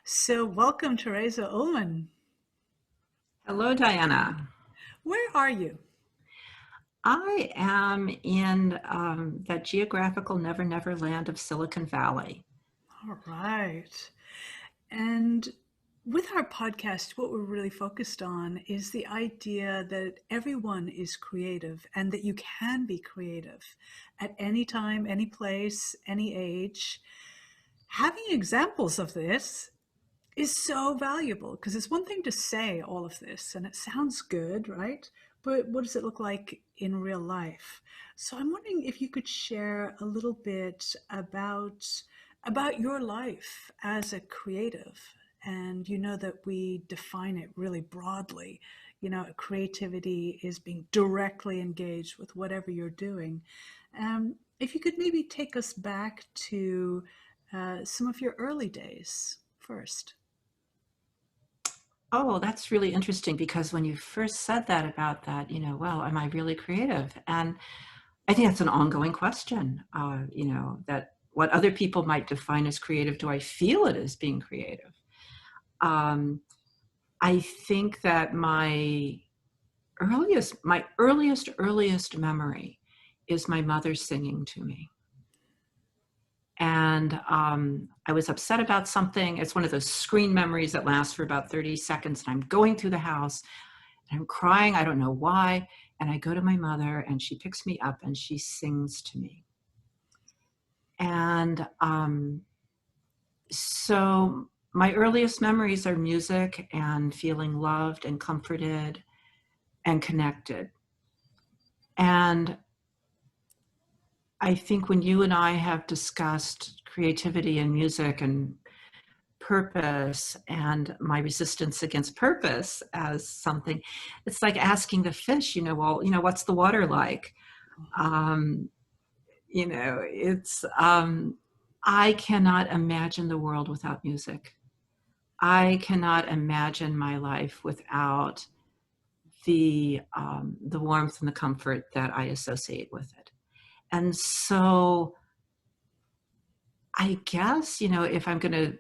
So welcome, Teresa Ullman. Hello, Diana. Where are you? I am in that geographical never, never land of Silicon Valley. All right. And with our podcast, what we're really focused on is the idea that everyone is creative and that you can be creative at any time, any place, any age. Having examples of this is so valuable because it's one thing to say all of this and it sounds good, right? But what does it look like in real life? So I'm wondering if you could share a little bit about your life as a creative. And you know that we define it really broadly. You know, creativity is being directly engaged with whatever you're doing. If you could maybe take us back to some of your early days first. Oh, that's really interesting because when you first said that about that, well, am I really creative? And I think that's an ongoing question, that what other people might define as creative, do I feel it as being creative? Um, I think that my earliest memory is my mother singing to me. And I was upset about something. It's one of those screen memories that lasts for about 30 seconds. And I'm going through the house and I'm crying. I don't know why. And I go to my mother and she picks me up and she sings to me. And so my earliest memories are music and feeling loved and comforted and connected. And I think when you and I have discussed creativity and music and purpose and my resistance against purpose as something, it's like asking the fish, well, what's the water like? Um, I cannot imagine the world without music. I cannot imagine my life without the warmth and the comfort that I associate with it. And so I guess, if I'm going to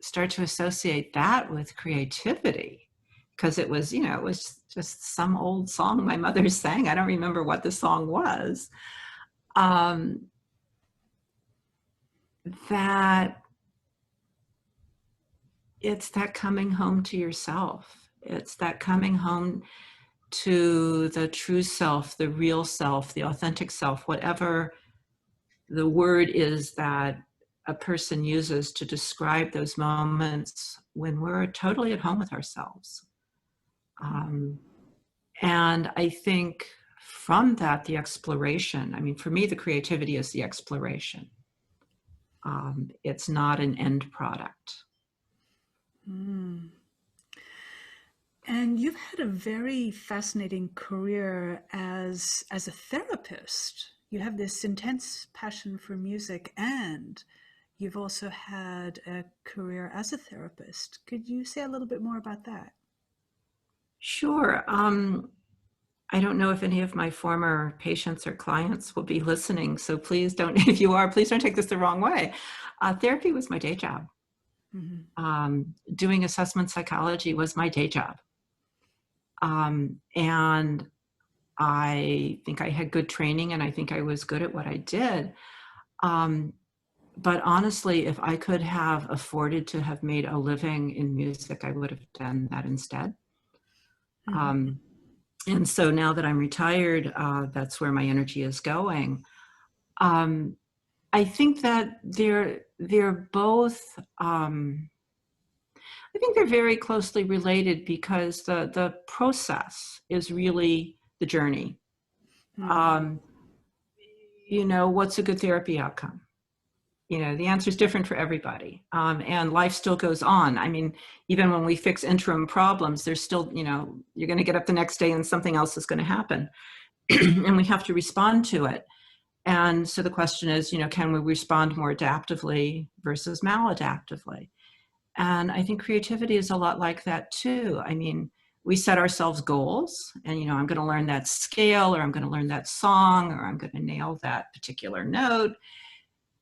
start to associate that with creativity, because it was just some old song my mother sang. I don't remember what the song was. Um, that it's that coming home to yourself. It's that coming home to the true self, the real self, the authentic self, whatever the word is that a person uses to describe those moments when we're totally at home with ourselves. Um, and I think from that, the exploration, I mean, for me, the creativity is the exploration. It's not an end product. Mm. And you've had a very fascinating career as a therapist. You have this intense passion for music, and you've also had a career as a therapist. Could you say a little bit more about that? Sure. I don't know if any of my former patients or clients will be listening, so please don't, if you are, please don't take this the wrong way. Therapy was my day job. Hmm. Doing assessment psychology was my day job. And I think I had good training and I think I was good at what I did. But honestly, if I could have afforded to have made a living in music, I would have done that instead. Hmm. Um, and so now that I'm retired, that's where my energy is going. Um, I think that they're both. I think they're very closely related because the process is really the journey. Hmm. Um, what's a good therapy outcome? The answer is different for everybody. And life still goes on. I mean, even when we fix interim problems, there's still, you're going to get up the next day and something else is going to happen. And we have to respond to it. And so the question is, can we respond more adaptively versus maladaptively? And I think creativity is a lot like that too. I mean, we set ourselves goals and, I'm going to learn that scale, or I'm going to learn that song, or I'm going to nail that particular note.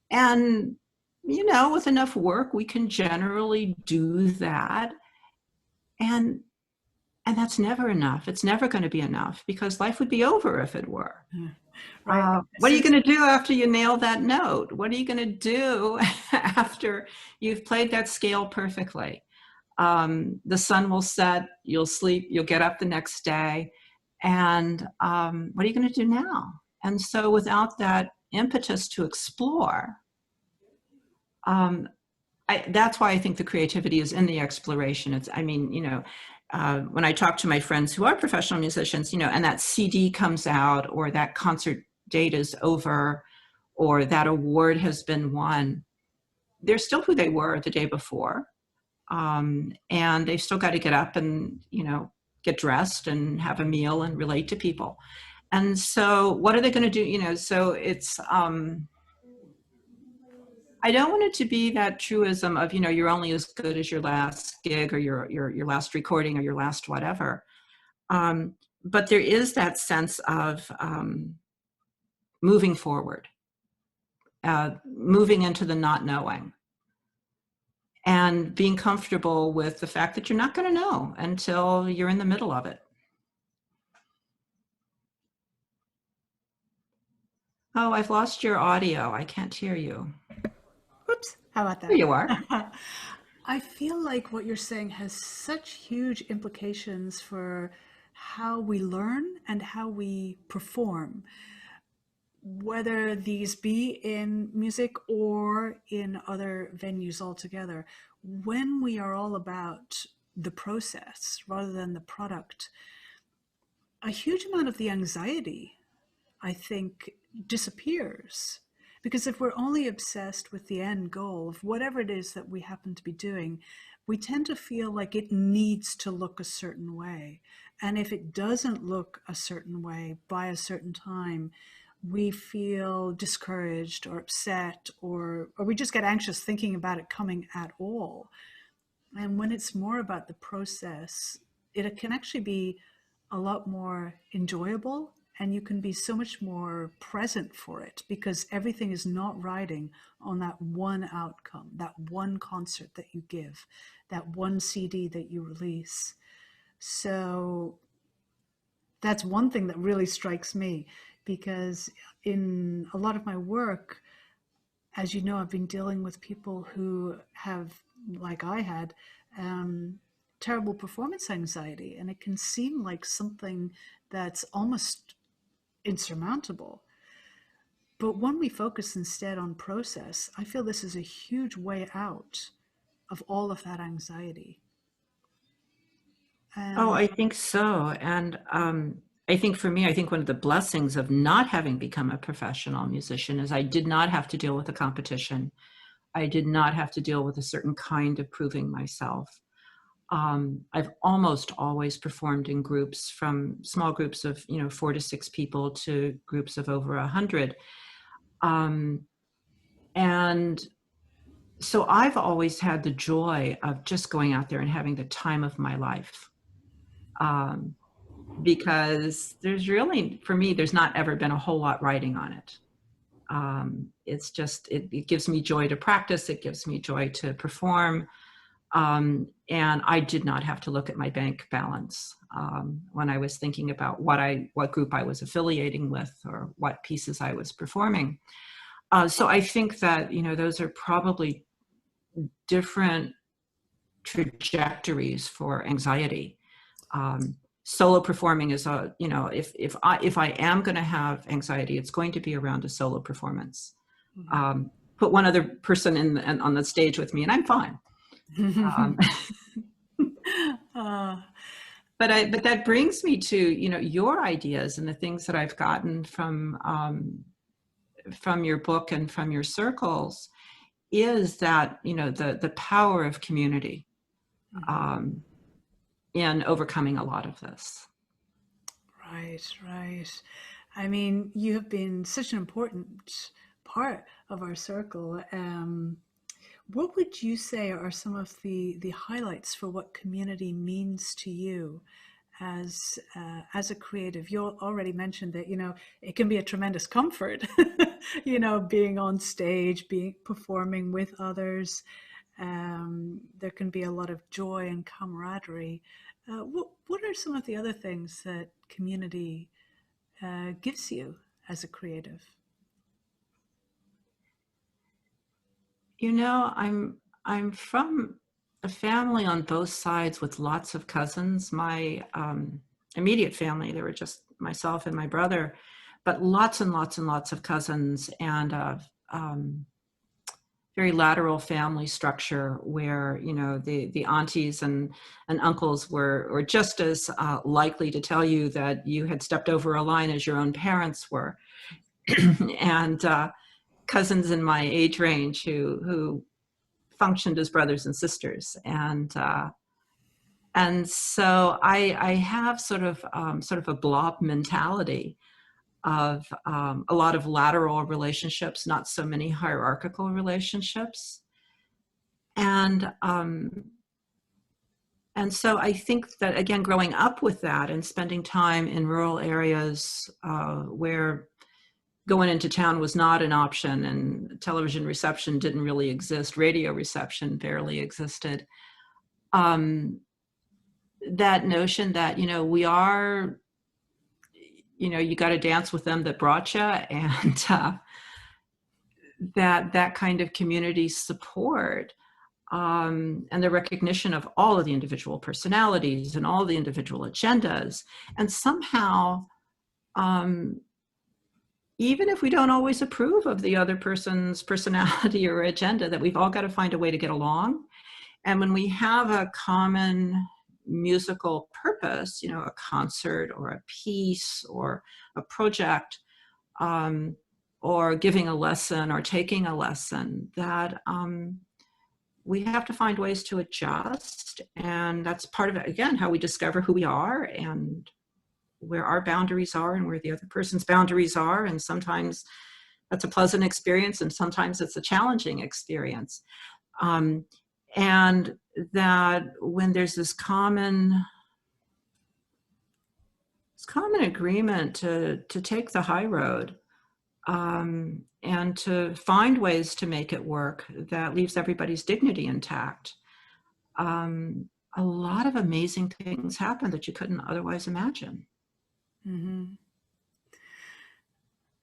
And with enough work, we can generally do that. And that's never enough. It's never going to be enough because life would be over if it were. Right. What are you going to do after you nail that note? What are you going to do after you've played that scale perfectly? The sun will set, you'll sleep, you'll get up the next day. And what are you going to do now? And so without that impetus to explore, that's why I think the creativity is in the exploration. When I talk to my friends who are professional musicians, and that CD comes out or that concert date is over or that award has been won, they're still who they were the day before. And they've still got to get up and, get dressed and have a meal and relate to people. And so what are they going to do? So it's, I don't want it to be that truism of, you're only as good as your last gig or your last recording or your last whatever. But there is that sense of moving forward, moving into the not knowing, and being comfortable with the fact that you're not going to know until you're in the middle of it. Oh, I've lost your audio. I can't hear you. Oops, how about There you are. that? I feel like what you're saying has such huge implications for how we learn and how we perform, whether these be in music or in other venues altogether. When we are all about the process rather than the product, a huge amount of the anxiety, I think, disappears. Because if we're only obsessed with the end goal of whatever it is that we happen to be doing, we tend to feel like it needs to look a certain way. And if it doesn't look a certain way by a certain time, we feel discouraged or upset, or we just get anxious thinking about it coming at all. And when it's more about the process, it can actually be a lot more enjoyable, and you can be so much more present for it because everything is not riding on that one outcome, that one concert that you give, that one CD that you release. So that's one thing that really strikes me, because in a lot of my work, as you know, I've been dealing with people who have, like I had, terrible performance anxiety, and it can seem like something that's almost insurmountable. But when we focus instead on process, I feel this is a huge way out of all of that anxiety. Oh, And I think so. And I think for me, I think one of the blessings of not having become a professional musician is I did not have to deal with the competition. I did not have to deal with a certain kind of proving myself. I've almost always performed in groups, from small groups of 4 to 6 people to groups of over 100. And so I've always had the joy of just going out there and having the time of my life. Because there's really, for me, there's not ever been a whole lot riding on it. It's just, it gives me joy to practice. It gives me joy to perform. And I did not have to look at my bank balance when I was thinking about what group I was affiliating with or what pieces I was performing. So I think that, those are probably different trajectories for anxiety. Solo performing is if I am going to have anxiety, it's going to be around a solo performance. Put one other person on the stage with me and I'm fine. But that brings me to, your ideas and the things that I've gotten from your book and from your circles, is that, the power of community in overcoming a lot of this. right, right. I mean, you have been such an important part of our circle. What would you say are some of the highlights for what community means to you? as a creative? You already mentioned that, it can be a tremendous comfort, being on stage, being performing with others. There can be a lot of joy and camaraderie. What are some of the other things that community gives you as a creative? I'm from a family on both sides with lots of cousins. My immediate family, there were just myself and my brother, but lots and lots and lots of cousins, and very lateral family structure where the aunties and uncles were just as likely to tell you that you had stepped over a line as your own parents were, and cousins in my age range who functioned as brothers and sisters, and so I have sort of a blob mentality of a lot of lateral relationships, not so many hierarchical relationships, and so I think that, again, growing up with that and spending time in rural areas where going into town was not an option, and television reception didn't really exist, radio reception barely existed. That notion that, we are, you got to dance with them that brought you, and that kind of community support, and the recognition of all of the individual personalities and all the individual agendas. And somehow, even if we don't always approve of the other person's personality or agenda, that we've all got to find a way to get along. And when we have a common musical purpose, a concert or a piece or a project, or giving a lesson or taking a lesson, that we have to find ways to adjust. And that's part of it, again, how we discover who we are and where our boundaries are and where the other person's boundaries are. And sometimes that's a pleasant experience, and sometimes it's a challenging experience. And that when there's this common agreement to take the high road, and to find ways to make it work that leaves everybody's dignity intact, a lot of amazing things happen that you couldn't otherwise imagine. Mm-hmm.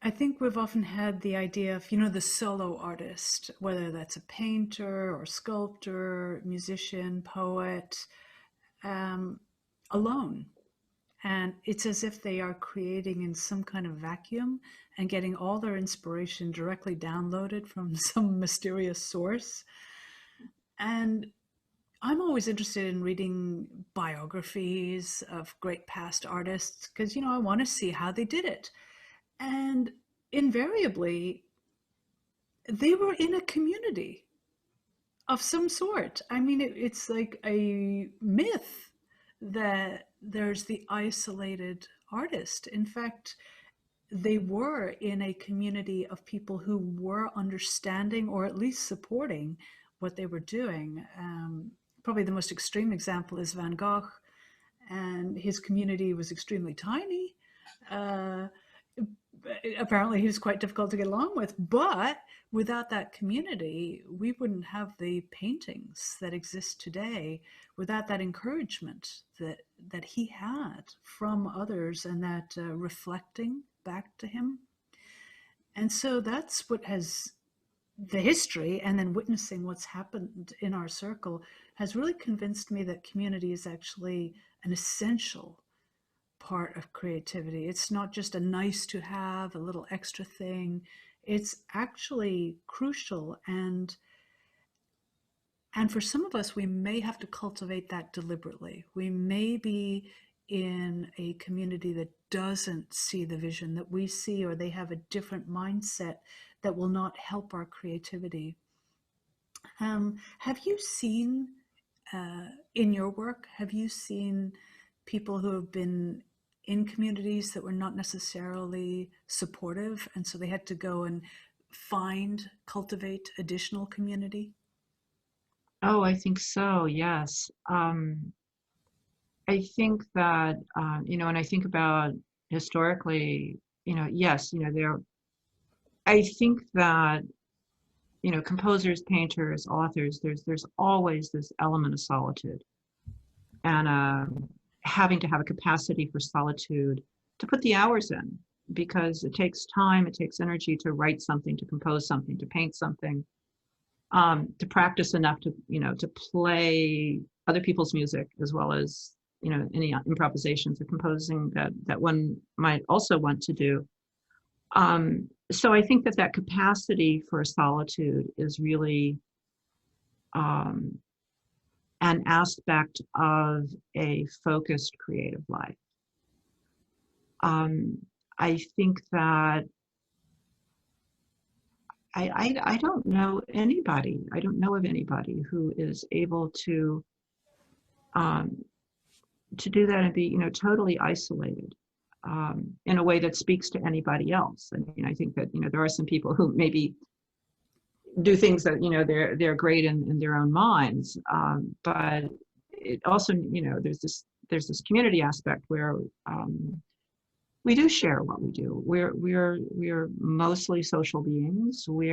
I think we've often had the idea of, the solo artist, whether that's a painter or sculptor, musician, poet, um, alone. And it's as if they are creating in some kind of vacuum and getting all their inspiration directly downloaded from some mysterious source. And I'm always interested in reading biographies of great past artists because, I want to see how they did it. And invariably, they were in a community of some sort. I mean, it's like a myth that there's the isolated artist. In fact, they were in a community of people who were understanding or at least supporting what they were doing. Probably the most extreme example is Van Gogh, and his community was extremely tiny. Uh, Apparently, he was quite difficult to get along with, but without that community, we wouldn't have the paintings that exist today. Without that encouragement that he had from others, and that reflecting back to him. And so that's what has the history, and then witnessing what's happened in our circle, has really convinced me that community is actually an essential part of creativity. It's not just a nice to have, a little extra thing. It's actually crucial, and for some of us, we may have to cultivate that deliberately. We may be in a community that doesn't see the vision that we see, or they have a different mindset that will not help our creativity. Have you seen, in your work, have you seen people who have been in communities that were not necessarily supportive, and so they had to go and cultivate additional community? Oh, I think so, yes. I think that, when I think about historically, yes, I think that, composers, painters, authors, there's always this element of solitude, and having to have a capacity for solitude to put the hours in, because it takes time, it takes energy to write something, to compose something, to paint something, to practice enough to, to play other people's music, as well as, any improvisations or composing that one might also want to do. So I think that capacity for solitude is really an aspect of a focused creative life. I think that I don't know anybody. I don't know of anybody who is able um, to do that and be, totally isolated in a way that speaks to anybody else. I mean, I think that, there are some people who maybe do things that, they're great in their own minds, but it also, there's this community aspect where we do share what we do. We're mostly social beings. We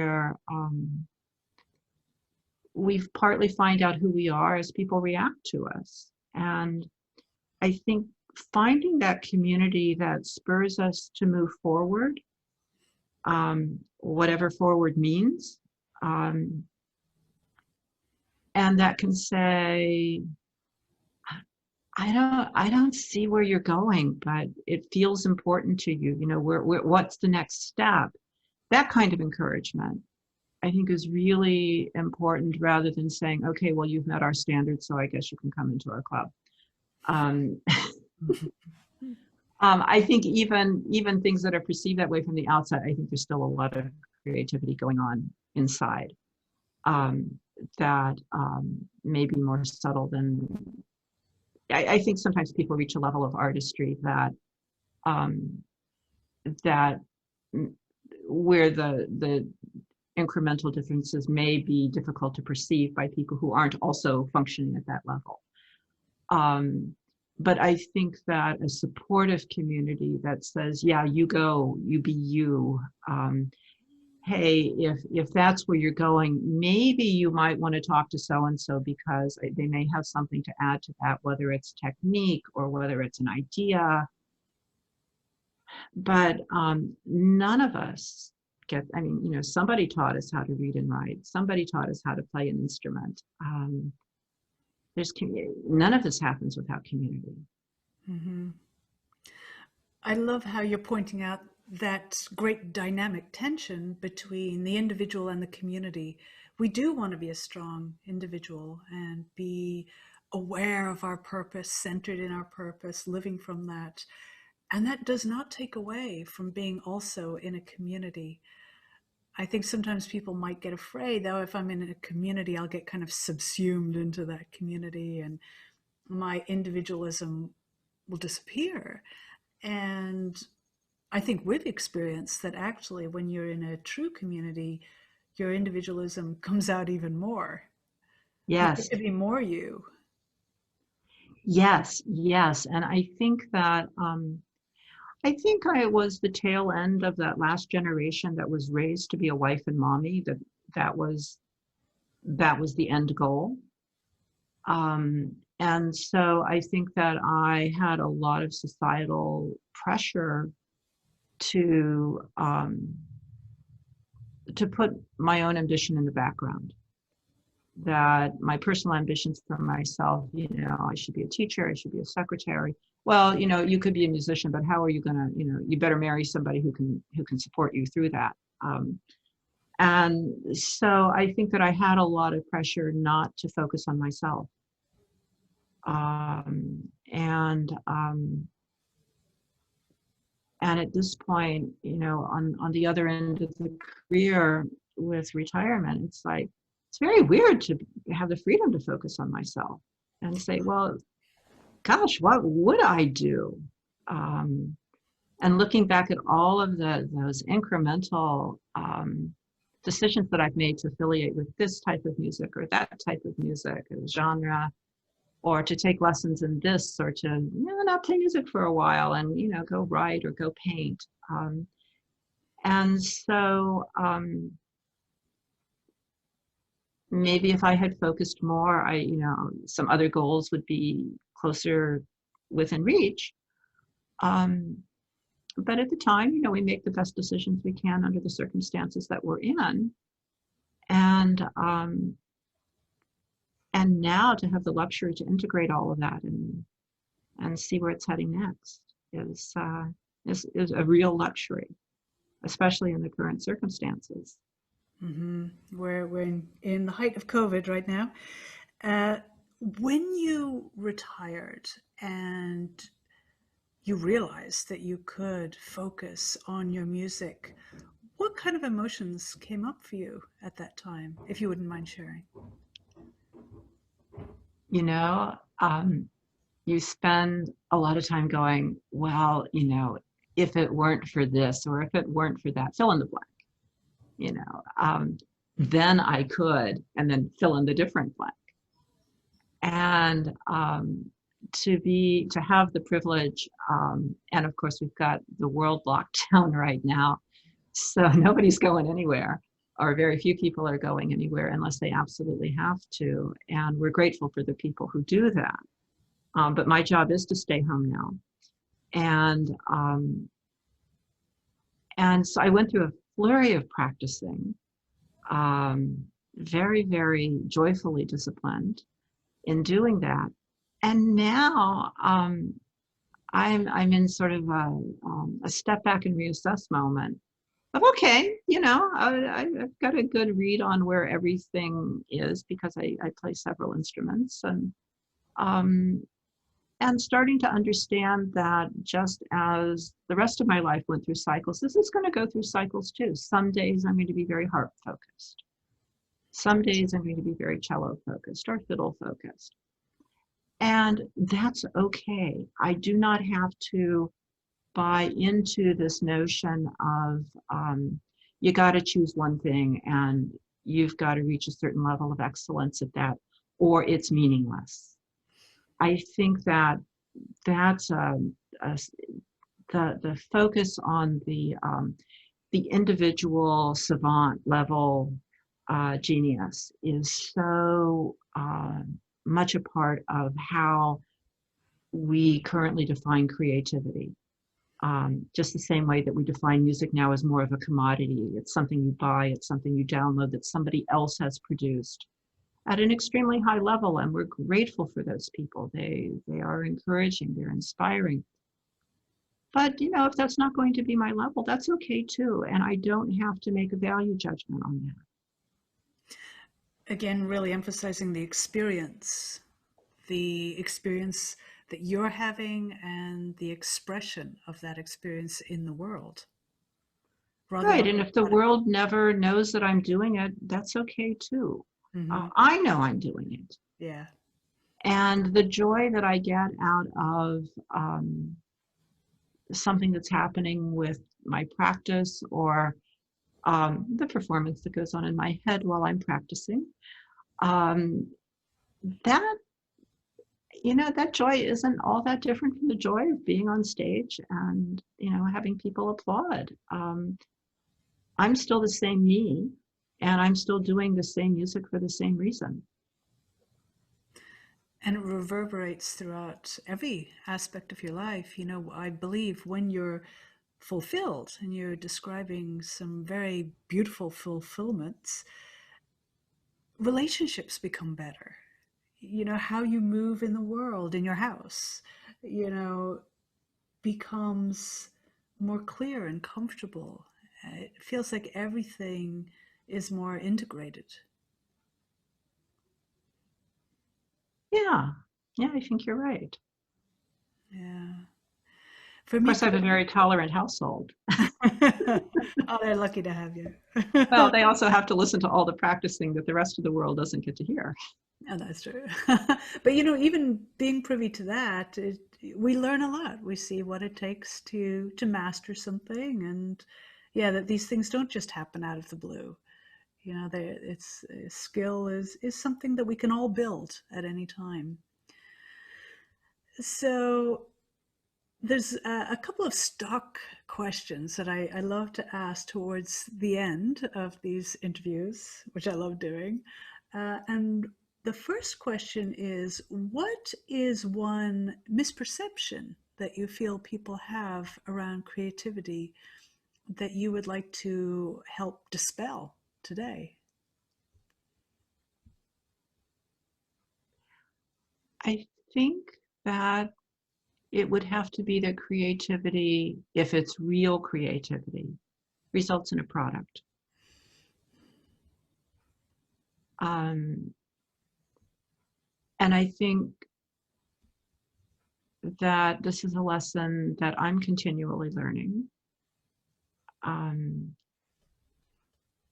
partly find out who we are as people react to us. And I think finding that community that spurs us to move forward, whatever forward means, and that can say, I don't see where you're going, but it feels important to you. What's the next step? That kind of encouragement, I think, is really important, rather than saying, okay, well, you've met our standards, so I guess you can come into our club. I think even things that are perceived that way from the outside, I think there's still a lot of creativity going on inside, that may be more subtle than. I think sometimes people reach a level of artistry that where the incremental differences may be difficult to perceive by people who aren't also functioning at that level. But I think that a supportive community that says, yeah, you go, you be you. Hey, if that's where you're going, maybe you might want to talk to so-and-so, because they may have something to add to that, whether it's technique or whether it's an idea. But none of us somebody taught us how to read and write. Somebody taught us how to play an instrument. None of this happens without community. Mm-hmm. I love how you're pointing out that great dynamic tension between the individual and the community. We do want to be a strong individual and be aware of our purpose, centered in our purpose, living from that. And that does not take away from being also in a community. I think sometimes people might get afraid, though, if I'm in a community, I'll get kind of subsumed into that community and my individualism will disappear. And I think we've experienced that actually when you're in a true community, your individualism comes out even more. You Yes. get to be more you. Yes. And I think that I was the tail end of that last generation that was raised to be a wife and mommy, that was the end goal. And so I think that I had a lot of societal pressure to put my own ambition in the background. That my personal ambitions for myself, I should be a teacher, I should be a secretary. Well, you could be a musician, but how are you gonna, you better marry somebody who can support you through that. And so I think that I had a lot of pressure not to focus on myself. And at this point, on the other end of the career with retirement, it's like, it's very weird to have the freedom to focus on myself and say, well, gosh, what would I do? And looking back at all of those incremental decisions that I've made to affiliate with this type of music or that type of music or genre, or to take lessons in this, or to not play music for a while and go write or go paint. And so maybe if I had focused more, some other goals would be closer within reach. But at the time, we make the best decisions we can under the circumstances that we're in. And now to have the luxury to integrate all of that and see where it's heading next is a real luxury, especially in the current circumstances. Mm-hmm. We're in the height of COVID right now. When you retired and you realized that you could focus on your music, what kind of emotions came up for you at that time, if you wouldn't mind sharing? You spend a lot of time going, well, if it weren't for this, or if it weren't for that, fill in the blank, then I could, and then fill in the different blank. And to have the privilege, and of course we've got the world locked down right now, so nobody's going anywhere, or very few people are going anywhere unless they absolutely have to. And we're grateful for the people who do that. But my job is to stay home now. And so I went through a flurry of practicing, very, very joyfully disciplined in doing that. And now I'm in sort of a step back and reassess moment of, okay, I've got a good read on where everything is, because I play several instruments, and starting to understand that just as the rest of my life went through cycles, this is going to go through cycles too. Some days I'm going to be very harp focused. Some days I'm going to be very cello focused or fiddle focused. And that's okay. I do not have to buy into this notion of you got to choose one thing and you've got to reach a certain level of excellence at that, or it's meaningless. I think that's the focus on the individual savant level genius is so much a part of how we currently define creativity. Just the same way that we define music now as more of a commodity. It's something you buy, it's something you download that somebody else has produced at an extremely high level, and we're grateful for those people. They are encouraging, they're inspiring. But if that's not going to be my level, that's okay too, and I don't have to make a value judgment on that. Again, really emphasizing the experience that you're having and the expression of that experience in the world. Right, and if the world never knows that I'm doing it, that's okay too. Mm-hmm. I know I'm doing it. Yeah. And the joy that I get out of something that's happening with my practice, or the performance that goes on in my head while I'm practicing, that joy isn't all that different from the joy of being on stage and, having people applaud. I'm still the same me, and I'm still doing the same music for the same reason. And it reverberates throughout every aspect of your life. I believe when you're fulfilled, and you're describing some very beautiful fulfillments, relationships become better. How you move in the world, in your house, becomes more clear and comfortable. It feels like everything is more integrated. Yeah, I think you're right. Yeah. Of course, I have a very tolerant household. Oh, they're lucky to have you. Well, they also have to listen to all the practicing that the rest of the world doesn't get to hear. Oh, that's true. But even being privy to that, we learn a lot. We see what it takes to master something, and that these things don't just happen out of the blue. It's skill is something that we can all build at any time. So there's a couple of stock questions that I love to ask towards the end of these interviews, which I love doing. And the first question is, what is one misperception that you feel people have around creativity that you would like to help dispel today? I think that it would have to be that creativity, if it's real creativity, results in a product. Um, and I think that this is a lesson that I'm continually learning. Um,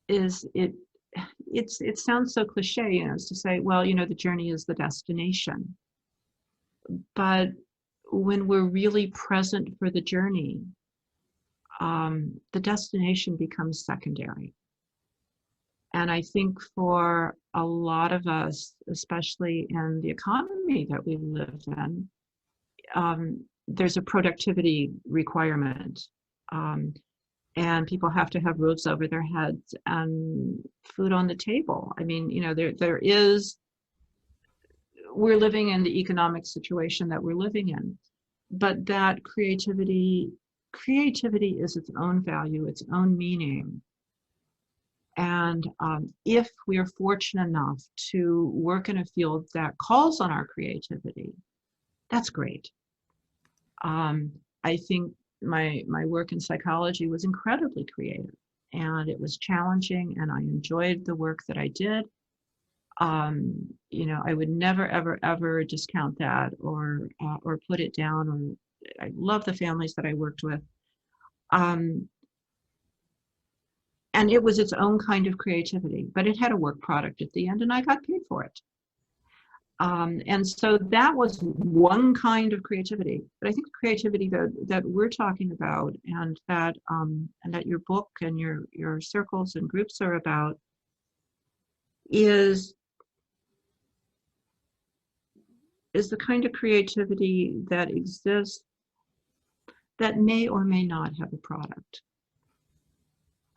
is it sounds so cliche, is to say, well, the journey is the destination. But when we're really present for the journey, the destination becomes secondary. And I think for a lot of us, especially in the economy that we live in, there's a productivity requirement. And people have to have roofs over their heads and food on the table. I mean, we're living in the economic situation that we're living in, but that creativity is its own value, its own meaning. And if we're fortunate enough to work in a field that calls on our creativity, that's great. I think my work in psychology was incredibly creative, and it was challenging, and I enjoyed the work that I did. I would never, ever, ever discount that or put it down. Or I love the families that I worked with. And it was its own kind of creativity, but it had a work product at the end, and I got paid for it. And so that was one kind of creativity. But I think the creativity that we're talking about, and that your book and your circles and groups are about, is the kind of creativity that exists that may or may not have a product.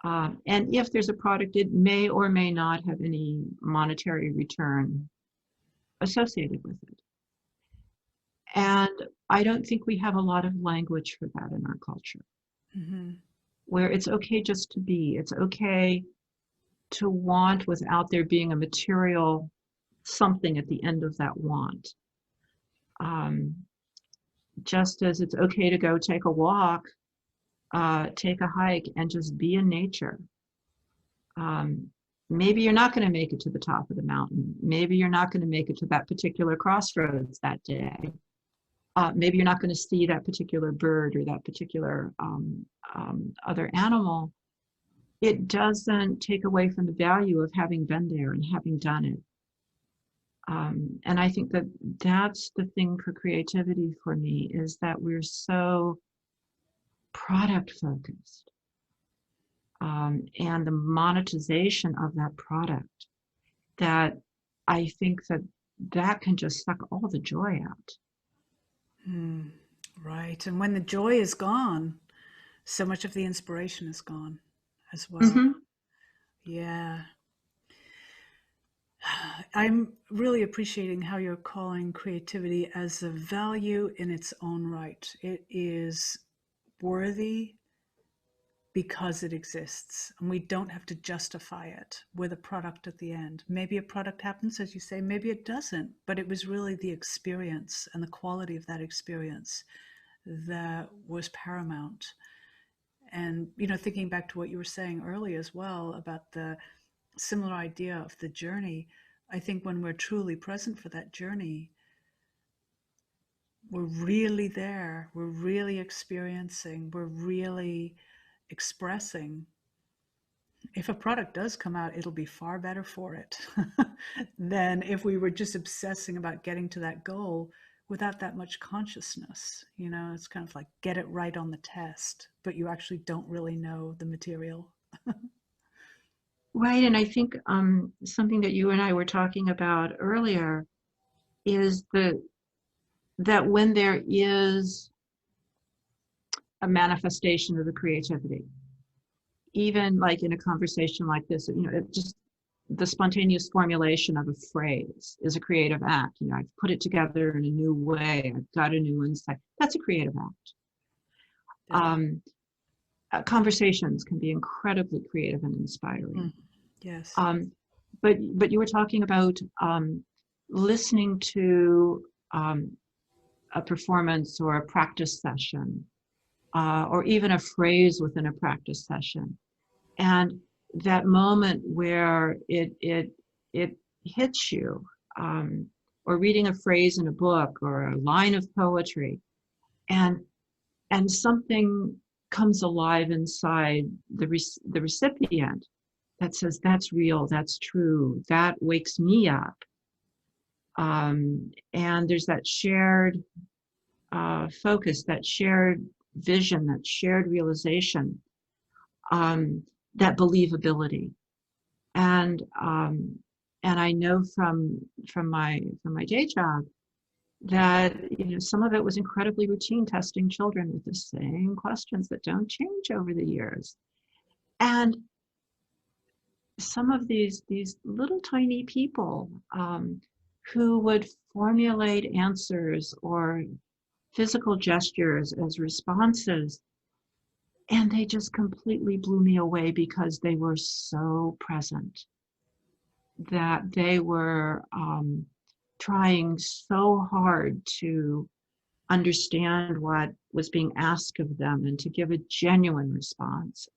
And if there's a product, it may or may not have any monetary return associated with it. And I don't think we have a lot of language for that in our culture, where it's okay just to be. It's okay to want without there being a material something at the end of that want. Just as it's okay to go take a walk, take a hike, and just be in nature. Maybe you're not going to make it to the top of the mountain. Maybe you're not going to make it to that particular crossroads that day. Maybe you're not going to see that particular bird or that particular other animal. It doesn't take away from the value of having been there and having done it. And I think that that's the thing for creativity for me, is that we're so product focused. And the monetization of that product, that I think that can just suck all the joy out. Right. And when the joy is gone, so much of the inspiration is gone as well. Mm-hmm. Yeah. I'm really appreciating how you're calling creativity as a value in its own right. It is worthy because it exists, and we don't have to justify it with a product at the end. Maybe a product happens, as you say, maybe it doesn't, but it was really the experience and the quality of that experience that was paramount. And, thinking back to what you were saying earlier as well about the similar idea of the journey, I think when we're truly present for that journey, we're really there, we're really experiencing, we're really expressing. If a product does come out, it'll be far better for it than if we were just obsessing about getting to that goal without that much consciousness. It's kind of like get it right on the test, but you actually don't really know the material. Right. And I think something that you and I were talking about earlier is that when there is a manifestation of the creativity, even like in a conversation like this, it just the spontaneous formulation of a phrase is a creative act. I've put it together in a new way. I've got a new insight. That's a creative act. Definitely. Conversations can be incredibly creative and inspiring. Yes. But you were talking about listening to a performance or a practice session, or even a phrase within a practice session, and that moment where it hits you, or reading a phrase in a book or a line of poetry, and something comes alive inside the recipient that says, that's real, that's true, that wakes me up. And there's that shared focus, that shared vision, that shared realization, that believability. And I know from my day job that some of it was incredibly routine, testing children with the same questions that don't change over the years. And some of these little tiny people who would formulate answers or physical gestures as responses, and they just completely blew me away because they were so present, that they were trying so hard to understand what was being asked of them and to give a genuine response.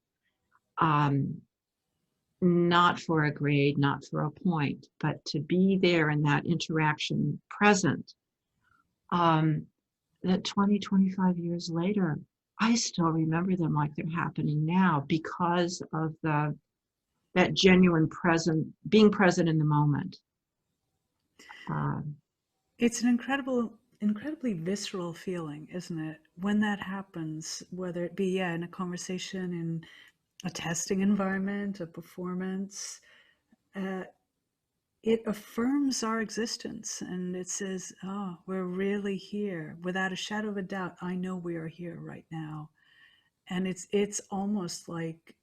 Not for a grade, not for a point, but to be there in that interaction present. That 20, 25 years later, I still remember them like they're happening now because of that genuine being present in the moment. It's an incredibly visceral feeling, isn't it? When that happens, whether it be, in a conversation, in a testing environment, a performance, it affirms our existence, and it says, oh, we're really here. Without a shadow of a doubt, I know we are here right now. And it's almost like,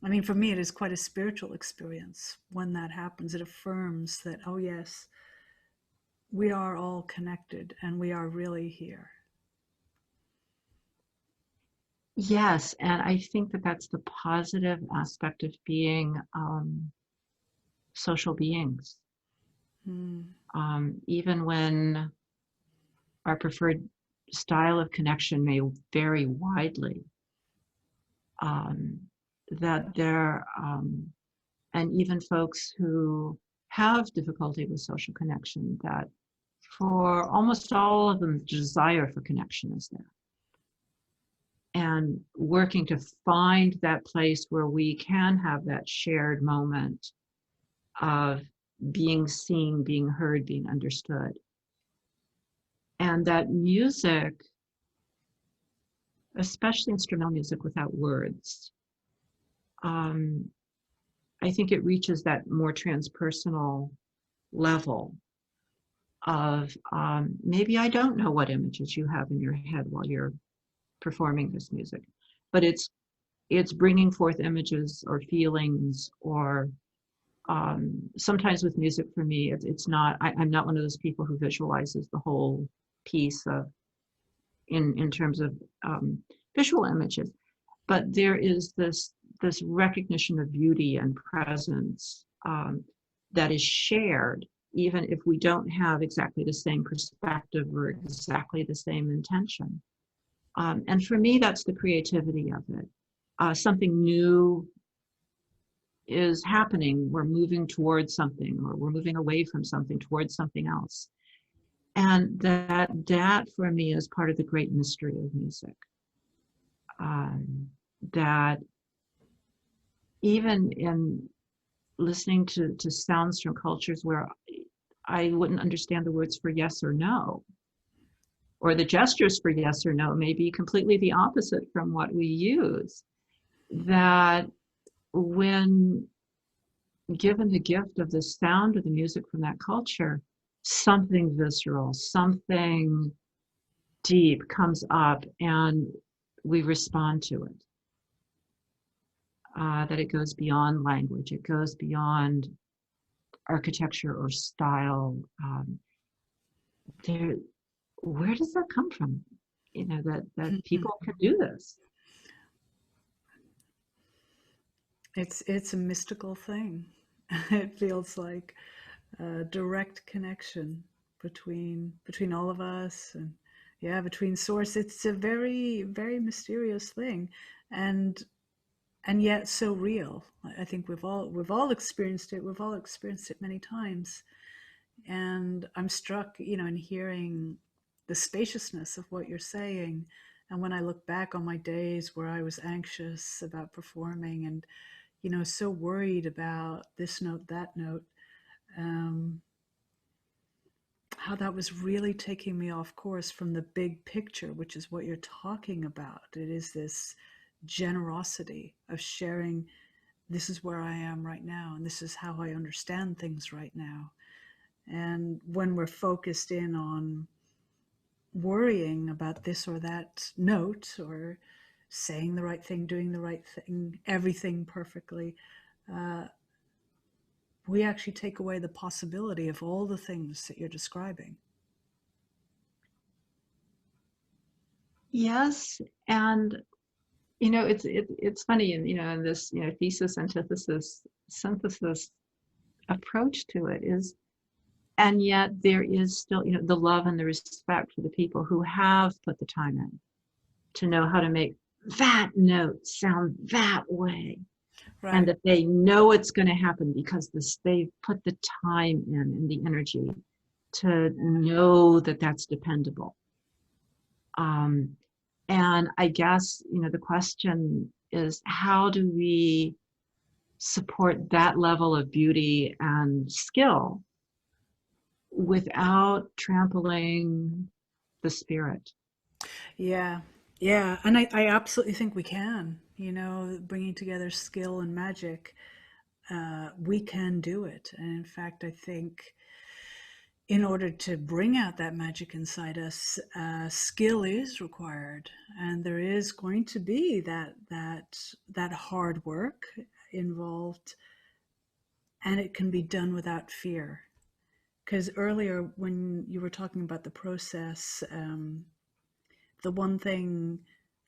I mean, for me, it is quite a spiritual experience when that happens. It affirms that, oh, yes, we are all connected and we are really here. Yes, and I think that that's the positive aspect of being social beings. Even when our preferred style of connection may vary widely, that there, and even folks who have difficulty with social connection, that for almost all of them, the desire for connection is there. And working to find that place where we can have that shared moment of being seen, being heard, being understood. And that music, especially instrumental music without words, I think it reaches that more transpersonal level of maybe I don't know what images you have in your head while you're performing this music, but it's bringing forth images or feelings, or sometimes with music for me, it's not, I'm not one of those people who visualizes the whole piece of in terms of visual images, but there is this recognition of beauty and presence that is shared, even if we don't have exactly the same perspective or exactly the same intention. And for me, that's the creativity of it. Something new is happening. We're moving towards something, or we're moving away from something towards something else. And that for me is part of the great mystery of music. That even in listening to sounds from cultures where I wouldn't understand the words for yes or no, or the gestures for yes or no may be completely the opposite from what we use, that when given the gift of the sound of the music from that culture, something visceral, something deep comes up, and we respond to it. That it goes beyond language, it goes beyond architecture or style. There, where does that come from? You know, that people can do this. It's a mystical thing. It feels like a direct connection between all of us, and yeah, between source. It's a very, very mysterious thing, and yet so real. I think we've all experienced it. We've all experienced it many times, and I'm struck, in hearing the spaciousness of what you're saying. And when I look back on my days where I was anxious about performing, and so worried about this note, that note, um, how that was really taking me off course from the big picture, which is what you're talking about. It is this generosity of sharing, this is where I am right now, and this is how I understand things right now. And when we're focused in on worrying about this or that note, or saying the right thing, doing the right thing, everything perfectly, uh, we actually take away the possibility of all the things that you're describing. Yes, and it's funny, and in this thesis, antithesis, synthesis approach to it is, and yet there is still the love and the respect for the people who have put the time in to know how to make that note sound that way, and Right. that they know it's going to happen because they've put the time in and the energy to know that that's dependable. And I guess the question is, how do we support that level of beauty and skill without trampling the spirit? Yeah. Yeah. And I absolutely think we can, bringing together skill and magic. We can do it. And in fact, I think in order to bring out that magic inside us, skill is required, and there is going to be that hard work involved, and it can be done without fear. Because earlier, when you were talking about the process, the one thing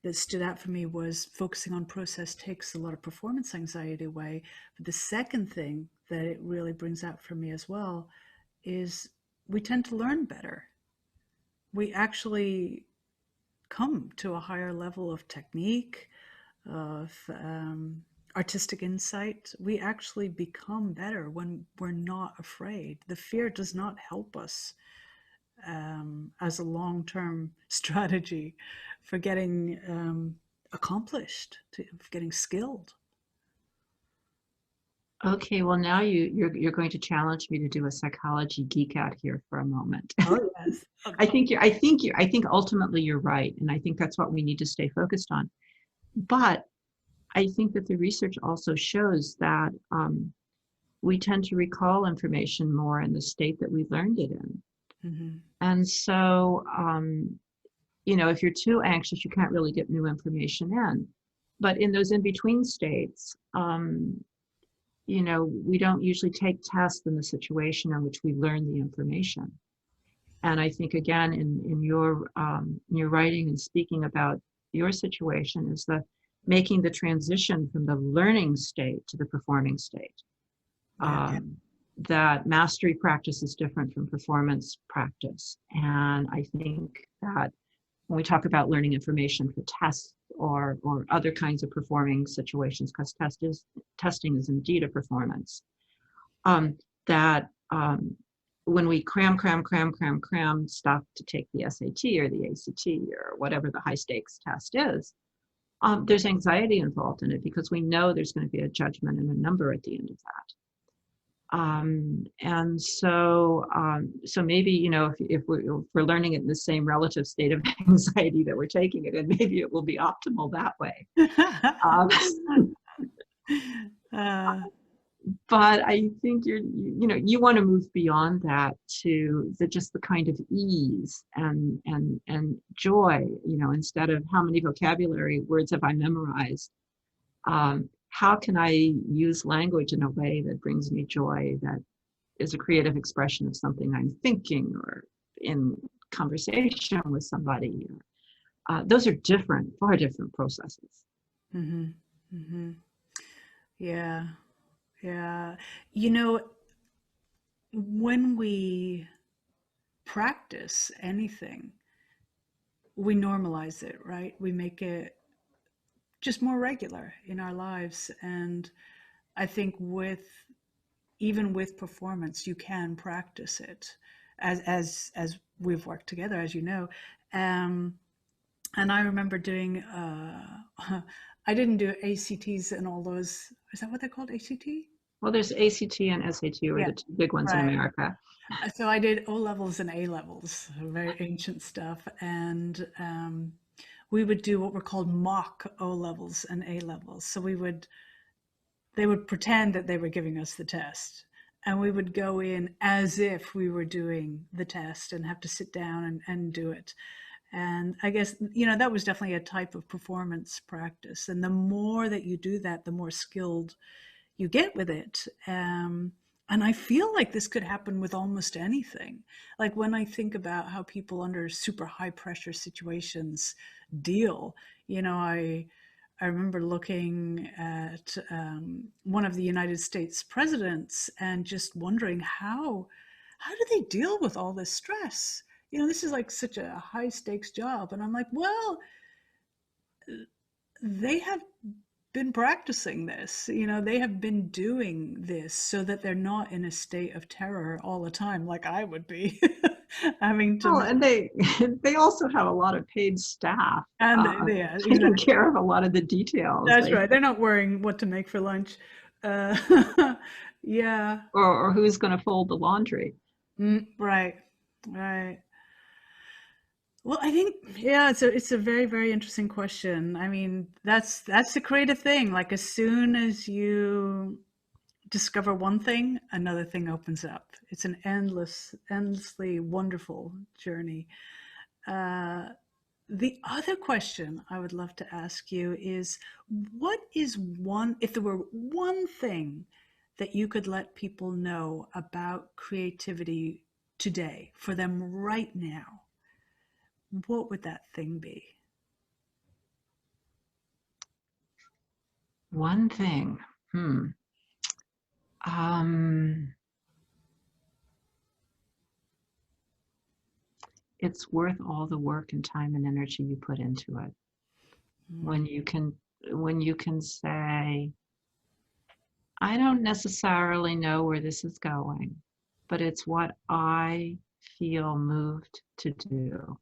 that stood out for me was focusing on process takes a lot of performance anxiety away. But the second thing that it really brings out for me as well is we tend to learn better. We actually come to a higher level of technique, of artistic insight. We actually become better when we're not afraid. The fear does not help us as a long-term strategy for getting accomplished, for getting skilled. Okay, well now you're going to challenge me to do a psychology geek out here for a moment. Oh yes. I think ultimately you're right, and I think that's what we need to stay focused on. But I think that the research also shows that we tend to recall information more in the state that we learned it in. Mm-hmm. And so, if you're too anxious, you can't really get new information in. But in those in-between states, we don't usually take tests in the situation in which we learn the information. And I think, again, in your writing and speaking about your situation is making the transition from the learning state to the performing state. Yeah. That mastery practice is different from performance practice. And I think that when we talk about learning information for tests or other kinds of performing situations, because testing is indeed a performance, that when we cram stuff to take the SAT or the ACT or whatever the high stakes test is, there's anxiety involved in it because we know there's going to be a judgment and a number at the end of that. And so maybe, if we're learning it in the same relative state of anxiety that we're taking it in, maybe it will be optimal that way. Um, but I think you want to move beyond that to just the kind of ease and joy, instead of how many vocabulary words have I memorized. How can I use language in a way that brings me joy, that is a creative expression of something I'm thinking or in conversation with somebody? Those are different, far different processes. Mm-hmm. Mm-hmm. Yeah. Yeah. You know, when we practice anything, we normalize it, right? We make it just more regular in our lives. And I think even with performance, you can practice it as we've worked together, as you know. Um, and I remember doing, I didn't do ACTs and all those. Is that what they're called? ACT? Well, there's ACT and SAT are Yeah, the two big ones in right. America. So I did O levels and A levels, very ancient stuff, and we would do what were called mock O levels and A levels. So they would pretend that they were giving us the test, and we would go in as if we were doing the test and have to sit down and do it. And I guess, that was definitely a type of performance practice. And the more that you do that, the more skilled you get with it. And I feel like this could happen with almost anything. Like when I think about how people under super high pressure situations deal, I remember looking at one of the United States presidents and just wondering how do they deal with all this stress? This is like such a high stakes job, and I'm like, well, they have been practicing this. They have been doing this so that they're not in a state of terror all the time, like I would be having Oh, to. and they they also have a lot of paid staff And yeah, taking exactly. care of a lot of the details. That's right. They're not worrying what to make for lunch. Uh, yeah. Or who's going to fold the laundry. Right. Right. Well, I think, yeah, it's a very, very interesting question. I mean, that's the creative thing. Like as soon as you discover one thing, another thing opens up. It's an endlessly wonderful journey. Uh, the other question I would love to ask you is, if there were one thing that you could let people know about creativity today for them right now, what would that thing be? One thing. Hmm. Um, it's worth all the work and time and energy you put into it. Mm, When you can when you can say, I don't necessarily know where this is going, but it's what I feel moved to do.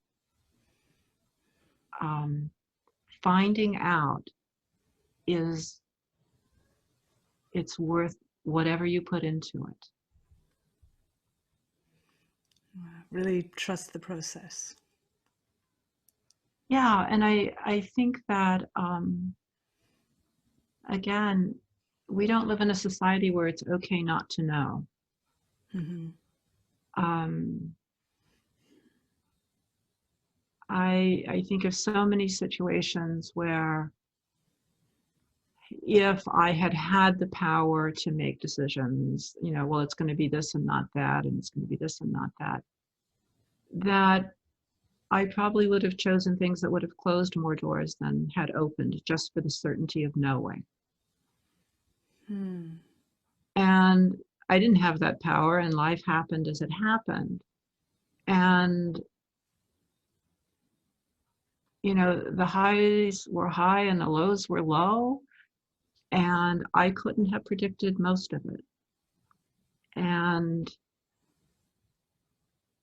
Um, Finding out is it's worth whatever you put into it. really trust the process. Yeah, and I think that again, we don't live in a society where it's okay not to know. Hmm. Um, I think of so many situations where if I had had the power to make decisions, well, it's going to be this and not that, and it's going to be this and not that, that I probably would have chosen things that would have closed more doors than had opened, just for the certainty of knowing. Hmm. And I didn't have that power, and life happened as it happened. And, the highs were high and the lows were low, and I couldn't have predicted most of it. And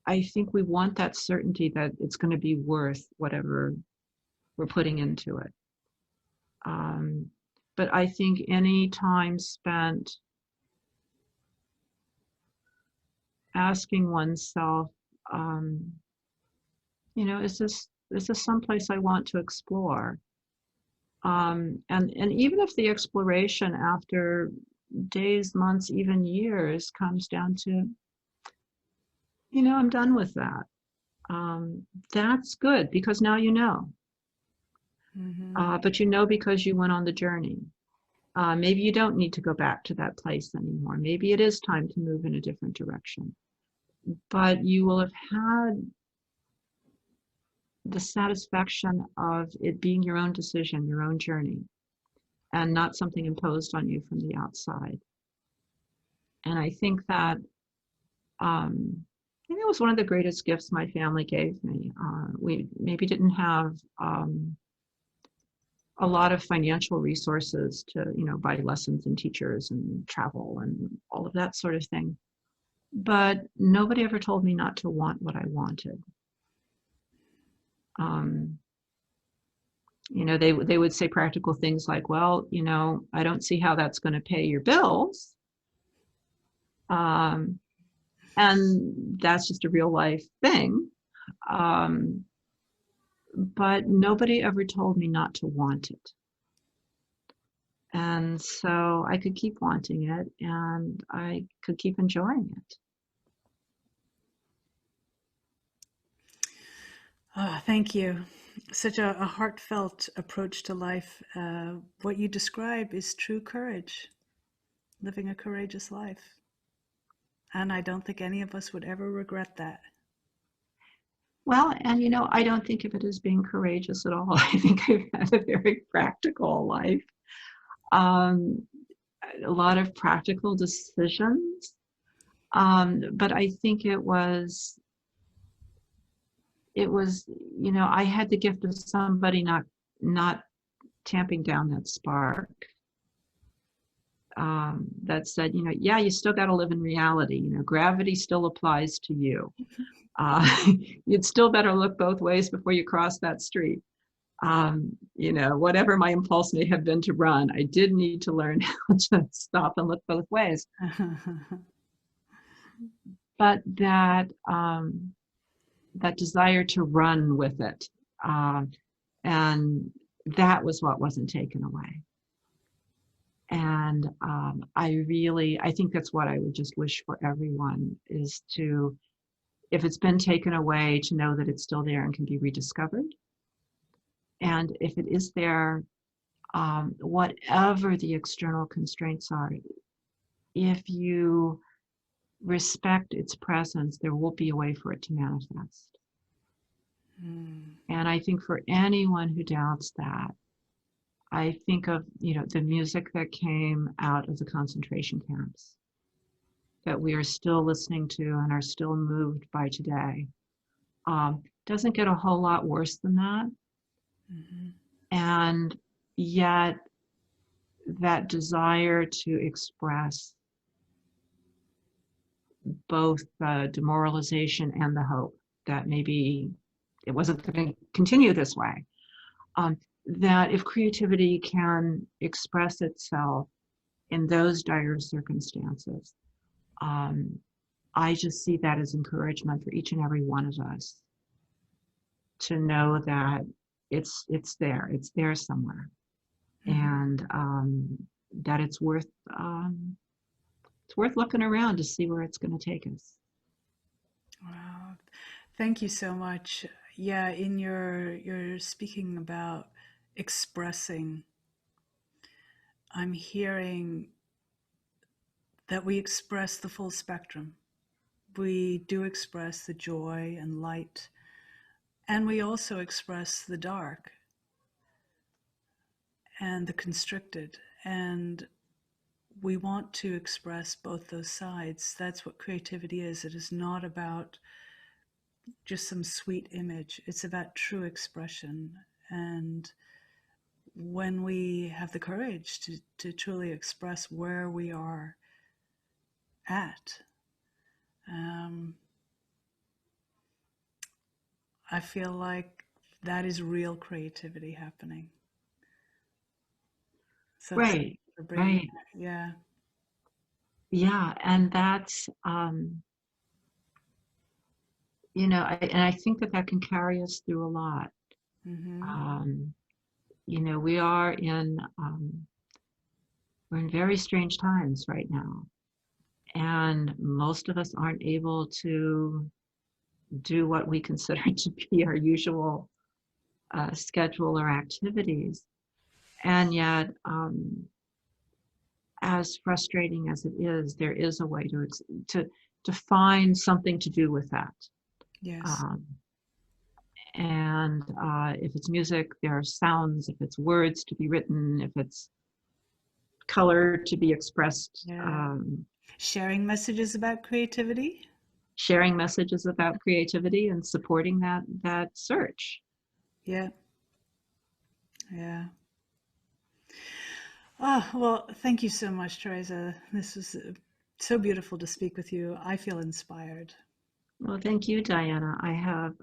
I think we want that certainty that it's going to be worth whatever we're putting into it. Um, but I think any time spent asking oneself, um, is this someplace I want to explore? And even if the exploration after days, months, even years comes down to, you know, I'm done with that. That's good because now you know. Mm-hmm. But you know because you went on the journey. Maybe you don't need to go back to that place anymore. Maybe it is time to move in a different direction. But you will have had the satisfaction of it being your own decision, your own journey, and not something imposed on you from the outside. And I think that I think it was one of the greatest gifts my family gave me. We maybe didn't have a lot of financial resources to, you know, buy lessons and teachers and travel and all of that sort of thing. But nobody ever told me not to want what I wanted. Um, you know, they would say practical things like, well, you know, I don't see how that's going to pay your bills. Um, and that's just a real life thing. Um, but nobody ever told me not to want it. And so I could keep wanting it and I could keep enjoying it. Thank you. Such a heartfelt approach to life. What you describe is true courage, living a courageous life. And I don't think any of us would ever regret that. Well, and you know, I don't think of it as being courageous at all. I think I've had a very practical life. Um, a lot of practical decisions. But I think it was, you know, I had the gift of somebody not tamping down that spark. That said, you know, yeah, you still got to live in reality. You know, gravity still applies to you. Uh, you'd still better look both ways before you cross that street. You know, whatever my impulse may have been to run, I did need to learn how to stop and look both ways. But that desire to run with it, and that was what wasn't taken away. And I think that's what I would just wish for everyone is to, if it's been taken away, to know that it's still there and can be rediscovered. And if it is there, whatever the external constraints are, if you respect its presence, there will be a way for it to manifest. And I think for anyone who doubts that, I think of, you know, the music that came out of the concentration camps that we are still listening to and are still moved by today. Doesn't get a whole lot worse than that. Mm-hmm. And yet that desire to express both the demoralization and the hope that maybe it wasn't going to continue this way. That if creativity can express itself in those dire circumstances, I just see that as encouragement for each and every one of us to know that it's there somewhere, and that it's worth looking around to see where it's going to take us. Wow. Thank you so much. Yeah, in your speaking about expressing, I'm hearing that we express the full spectrum. We do express the joy and light, and we also express the dark and the constricted. And we want to express both those sides. That's what creativity is. It is not about just some sweet image, it's about true expression. And when we have the courage to truly express where we are at, I feel like that is real creativity happening. So thank Right, you for bringing right. that. Yeah. Yeah, and that's, you know, and I think that can carry us through a lot. Mm-hmm. You know, we are in We're in very strange times right now. And most of us aren't able to do what we consider to be our usual schedule or activities. And yet, as frustrating as it is, there is a way to to find something to do with that. Yes. Um, and if it's music, there are sounds. If it's words to be written, if it's color to be expressed, Yeah. Sharing messages about creativity. sharing messages about creativity and supporting that search. Yeah. Yeah. Oh, well, thank you so much, Teresa. This was so beautiful to speak with you. I feel inspired. Well, thank you, Diana.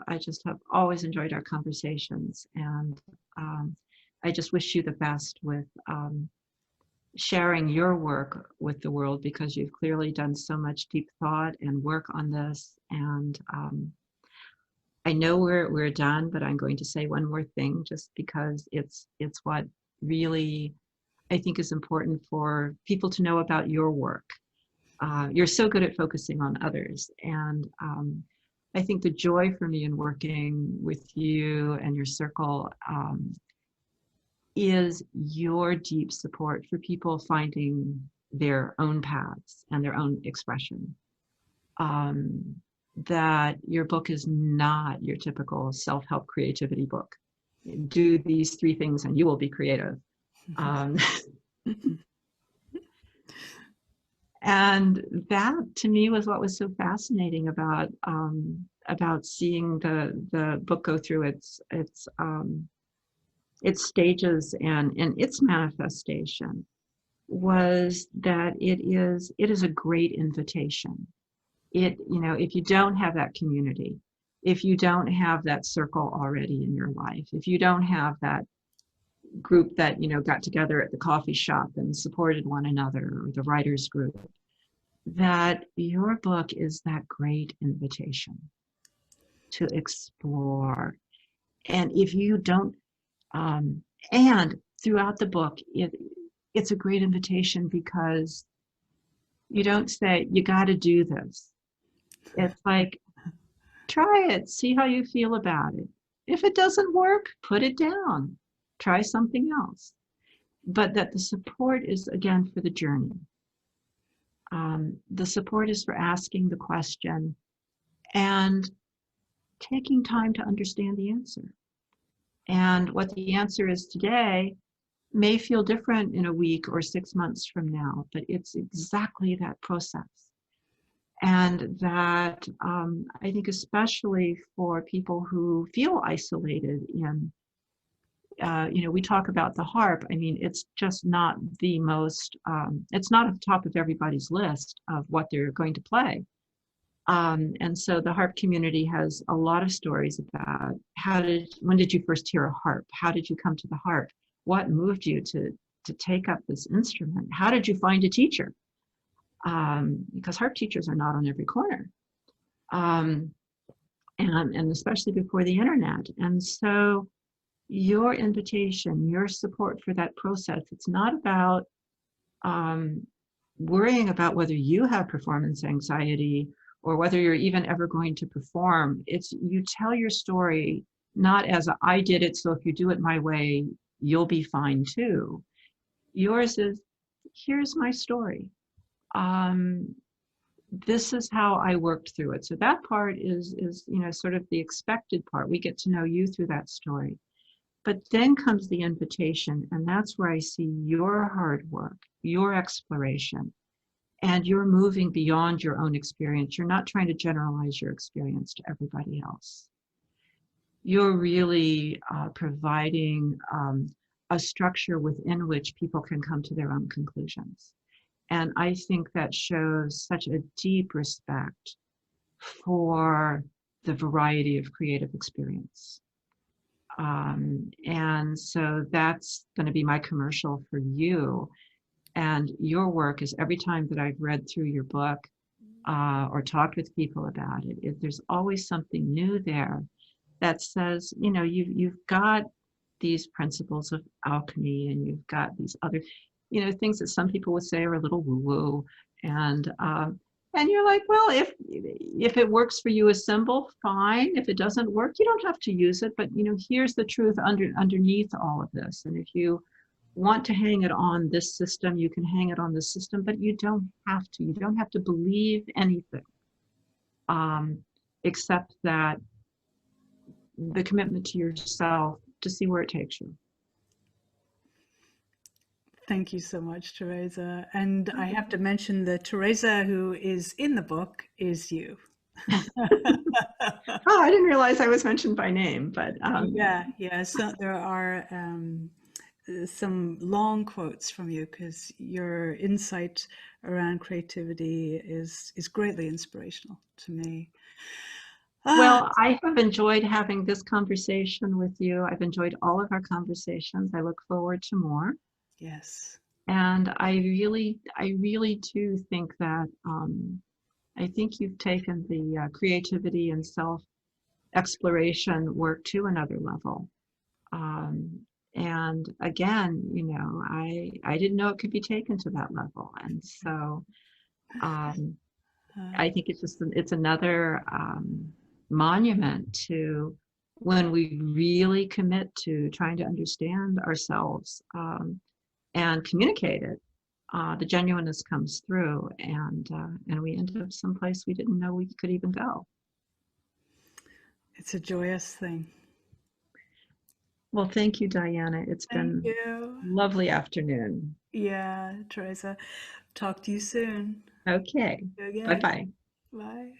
I just have always enjoyed our conversations, and um, I just wish you the best with sharing your work with the world, because you've clearly done so much deep thought and work on this. And I know we're done, but I'm going to say one more thing, just because it's what really I think is important for people to know about your work. You're so good at focusing on others, and I think the joy for me in working with you and your circle is your deep support for people finding their own paths and their own expression. Um, that your book is not your typical self-help creativity book. Do these three things and you will be creative. Um, and that, to me, was what was so fascinating about seeing the book go through its stages and its manifestation, was that it is a great invitation. If you don't have that community, if you don't have that circle already in your life, if you don't have that group that got together at the coffee shop and supported one another, or the writers group, that your book is that great invitation to explore. And if you don't, um, and throughout the book, it's a great invitation, because you don't say, you got to do this. It's like, try it, see how you feel about it. If it doesn't work, put it down, try something else. But that the support is, again, for the journey. The support is for asking the question and taking time to understand the answer. And what the answer is today may feel different in a week or 6 months from now, but it's exactly that process. And that I think, especially for people who feel isolated in, we talk about the harp. I mean, it's just not the most, it's not at the top of everybody's list of what they're going to play. And so the harp community has a lot of stories about when did you first hear a harp? How did you come to the harp? What moved you to take up this instrument? How did you find a teacher? Because harp teachers are not on every corner, and especially before the internet. And so your invitation, your support for that process, it's not about worrying about whether you have performance anxiety or whether you're even ever going to perform. It's, you tell your story not as I did it, so if you do it my way, you'll be fine too. Yours is, here's my story. This is how I worked through it. So that part is sort of the expected part. We get to know you through that story. But then comes the invitation, and that's where I see your hard work, your exploration, and you're moving beyond your own experience. You're not trying to generalize your experience to everybody else. You're really providing a structure within which people can come to their own conclusions. And I think that shows such a deep respect for the variety of creative experience. And so that's going to be my commercial for you. And your work is, every time that I've read through your book or talked with people about it, there's always something new there that says, you've got these principles of alchemy, and you've got these other, things that some people would say are a little woo-woo. And you're like, well, if it works for you as symbol, fine. If it doesn't work, you don't have to use it. But here's the truth underneath all of this. And if you want to hang it on this system, you can hang it on this system, but you don't have to. You don't have to believe anything, except that the commitment to yourself to see where it takes you. Thank you so much, Teresa. And I have to mention that Teresa, who is in the book, is you. Oh, I didn't realize I was mentioned by name, but yeah. So there are some long quotes from you because your insight around creativity is greatly inspirational to me. Well, I have enjoyed having this conversation with you. I've enjoyed all of our conversations. I look forward to more. Yes. And I really do think that I think you've taken the creativity and self-exploration work to another level. And again, I didn't know it could be taken to that level. And so I think it's another monument to when we really commit to trying to understand ourselves and communicate it. The genuineness comes through, and we end up someplace we didn't know we could even go. It's a joyous thing. Well, thank you, Diana. It's Thank been you. lovely afternoon. Yeah, Teresa. Talk to you soon. Okay. Again. Bye-bye. Bye.